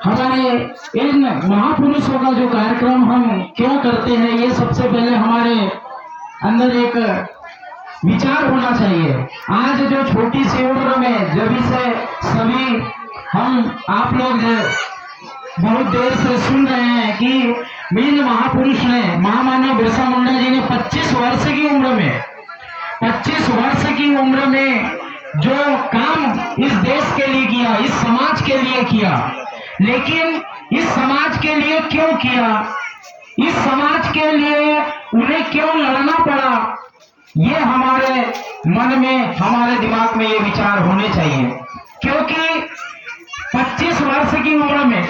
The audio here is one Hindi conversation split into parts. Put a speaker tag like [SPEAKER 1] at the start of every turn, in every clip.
[SPEAKER 1] हमारे इन महापुरुषों का जो कार्यक्रम हम क्यों करते हैं, ये सबसे पहले हमारे अंदर एक विचार होना चाहिए। आज जो छोटी सी उम्र में जब से सभी हम आप लोग बहुत देर से सुन रहे हैं कि वीर महापुरुष ने, महामानव बिरसा मुंडा जी ने 25 वर्ष की उम्र में 25 वर्ष की उम्र में जो काम इस देश के लिए किया, इस समाज के लिए किया, लेकिन इस समाज के लिए क्यों किया, इस समाज के लिए उन्हें क्यों लड़ना पड़ा, ये हमारे मन में, हमारे दिमाग में ये विचार होने चाहिए। क्योंकि 25 वर्ष की उम्र में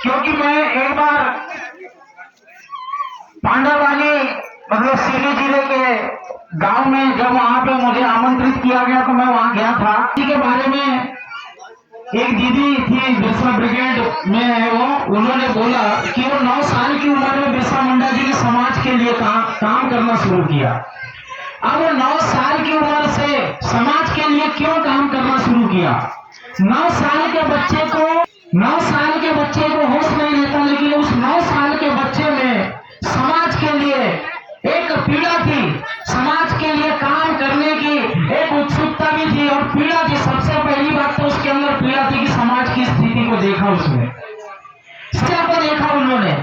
[SPEAKER 1] क्योंकि मैं एक बार पांडावाली मतलब सीधी जिले के गांव में जब वहां पे मुझे आमंत्रित किया गया तो मैं वहां गया था। इसी के बारे में एक दीदी थी बिरसा ब्रिगेड में है वो, उन्होंने बोला कि वो 9 साल की उम्र में बिरसा मुंडा जी ने समाज के लिए काम करना शुरू किया। अब वो 9 साल की उम्र से समाज के लिए क्यों काम करना शुरू किया? 9 साल के बच्चे को होश नहीं रहता, लेकिन उस 9 साल के बच्चे में समाज के लिए एक पीड़ा थी, समाज के लिए काम करने की एक उत्सुकता भी थी और पीड़ा थी। सबसे पहली बात तो उसके अंदर पीड़ा थी कि समाज की स्थिति को देखा, उसने स्थिति को देखा उन्होंने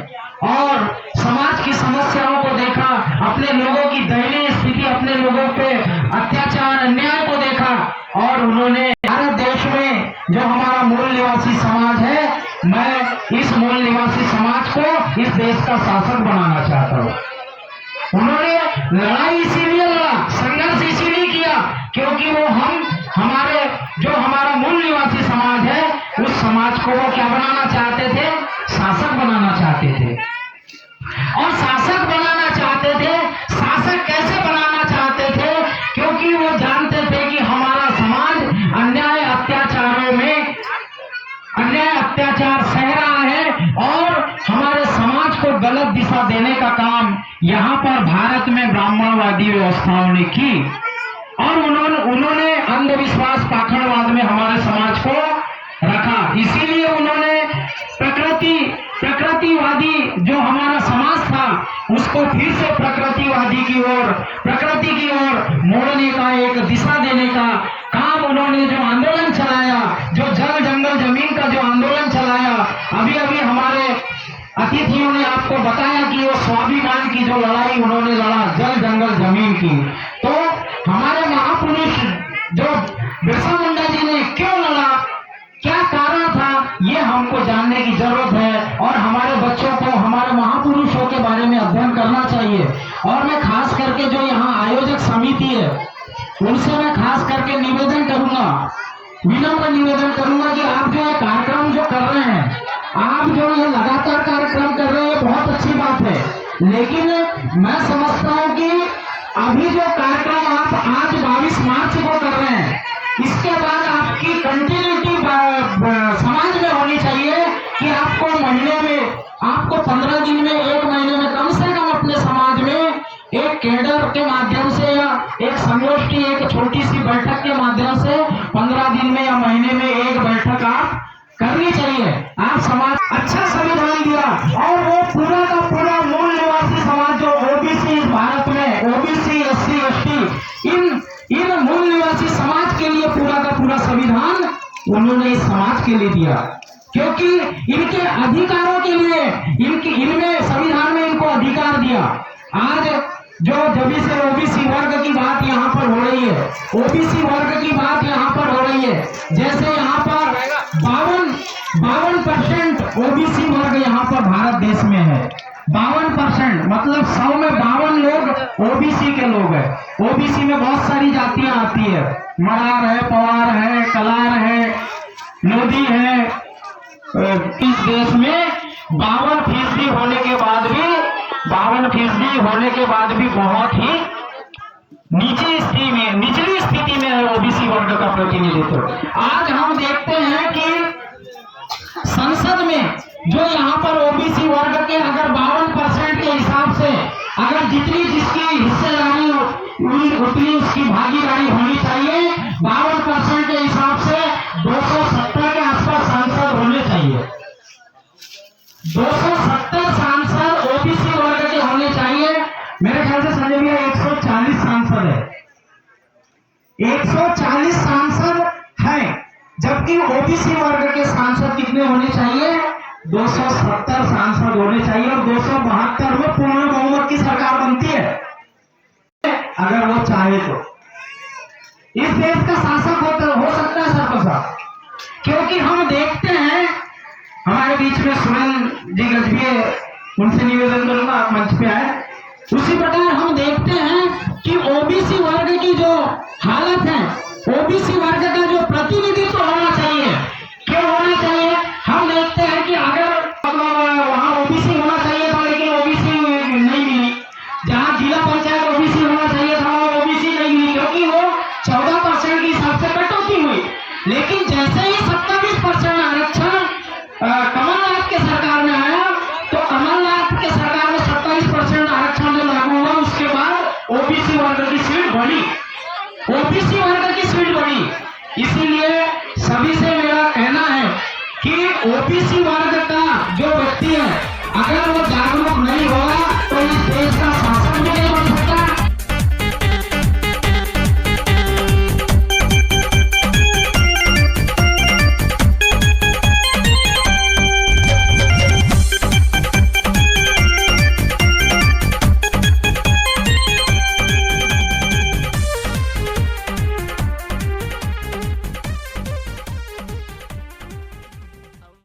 [SPEAKER 1] और समाज की समस्याओं को देखा, अपने लोगों की दयनीय स्थिति, अपने लोगों पे अत्याचार अन्याय को देखा और उन्होंने भारत देश में जो हमारा मूल निवासी समाज है, मैं इस मूल निवासी समाज को इस देश का शासक बनाना चाहता हूँ। उन्होंने लड़ाई इसीलिए लड़ा, संघर्ष इसीलिए किया क्योंकि वो हमारे जो हमारा मूल निवासी समाज है, उस समाज को वो क्या बनाना चाहते थे? शासक बनाना चाहते थे। और शासक बनाना चाहते थे, शासक कैसे बनाना चाहते थे? क्योंकि वो जानते थे कि हमारा समाज अन्याय अत्याचार सह रहा है और हमारे समाज को गलत दिशा देने का काम यहाँ पर भारत में ब्राह्मणवादी व्यवस्थाओं ने की और उन्होंने अंधविश्वास पाखंडवाद में हमारे समाज को रखा। इसीलिए उन्होंने प्रकृतिवादी जो हमारा समाज था उसको फिर से प्रकृति की ओर मोड़ने का, एक दिशा देने का काम उन्होंने जो आंदोलन चलाया, जो जल जंगल जमीन का जो आंदोलन चलाया, अभी हमारे अतिथियों ने आपको बताया कि वो स्वाभिमान की जो लड़ाई उन्होंने लड़ा, जल जंगल जमीन की। तो हमारे महापुरुष जो बिरसा मुंडा जी ने क्यों लड़ा, क्या कारण था, ये हमको जानने की जरूरत है और हमारे बच्चों को हमारे महापुरुषों के बारे में अध्ययन करना चाहिए। और मैं खास करके जो यहाँ आयोजक समिति है उनसे मैं खास करके निवेदन करूंगा, विनम्र निवेदन करूंगा कि आप जो ये कार्यक्रम जो कर रहे हैं, आप जो ये लगातार कार्यक्रम कर रहे हैं, बहुत अच्छी बात है, लेकिन मैं समझता हूँ कि अभी जो कार्यक्रम आप आज 22 मार्च को कर रहे हैं, इसके बाद आपकी कंटिन्यूटी समाज में होनी चाहिए कि आपको महीने में, आपको 15 दिन में, 1 महीने में कम से कम अपने समाज में एक कैडर के माध्यम से या एक संगोष्ठी, एक छोटी सी बैठक के माध्यम से 15 दिन में या महीने में एक बैठक आप करनी चाहिए। आप समाज अच्छा संविधान दिया और वो पूरा का पूरा मूल निवासी समाज जो ओबीसी इस भारत में, ओबीसी, एससी, एसटी, इन मूल निवासी समाज के लिए पूरा का पूरा संविधान उन्होंने इस समाज के लिए दिया क्योंकि इनके अधिकारों के लिए इनमें संविधान में इनको अधिकार दिया। आज जो जब से ओबीसी वर्ग की बात यहाँ पर हो रही है, ओबीसी वर्ग की बात यहाँ पर हो रही है, जैसे यहाँ पर 52% ओबीसी वर्ग यहाँ पर भारत देश में है। 52% मतलब 100 में 52 लोग ओबीसी के लोग हैं। ओबीसी में बहुत सारी जातियां आती है, मरार है, पवार है, कलार है, लोधी है। इस देश में 52% होने के बाद भी बहुत ही निचली स्थिति में है ओबीसी वर्ग का प्रतिनिधित्व। आज हम देखते हैं कि संसद में जो यहाँ पर ओबीसी वर्ग के अगर 52% के हिसाब से अगर जिसकी हिस्सेदारी उतनी उसकी भागीदारी होनी चाहिए, 52% के हिसाब से 270 के आसपास सांसद होने चाहिए। 270 सांसद ओबीसी वर्ग के होने चाहिए। मेरे ख्याल से संजय भैया 140 सांसद है, 140 सांसद है, जबकि ओबीसी वर्ग के सांसद कितने होने चाहिए? 270 सांसद होने चाहिए और 272 में पूर्ण बहुमत की सरकार बनती है अगर वो चाहे तो। इस देश का शासक हो सकता है सरपंच साहब, क्योंकि हम देखते हैं हमारे बीच में सुरेंद्र जी गजभिये, उनसे निवेदन करूंगा आप मंच पे आए। उसी प्रकार हम देखते हैं कि ओबीसी वर्ग की जो हालत है, ओबीसी वर्ग का जो प्रतिनिधित्व होना चाहिए, क्यों होना चाहिए? हम देखते हैं कि अगर वहां ओबीसी होना चाहिए था लेकिन ओबीसी नहीं मिली, जहां जिला पंचायत ओबीसी होना चाहिए था वहां ओबीसी नहीं मिली, क्योंकि वो 14% की हिसाब से कटौती हुई। लेकिन जैसे ही 27% आरक्षण कमलनाथ के सरकार में आया, तो कमलनाथ के सरकार में 27% आरक्षण जो लागू हुआ, उसके बाद ओबीसी वर्ग की सीट बढ़ी, ओबीसी वर्ग की सीट बढ़ी। इसीलिए सभी से मेरा कहना है कि ओबीसी वर्ग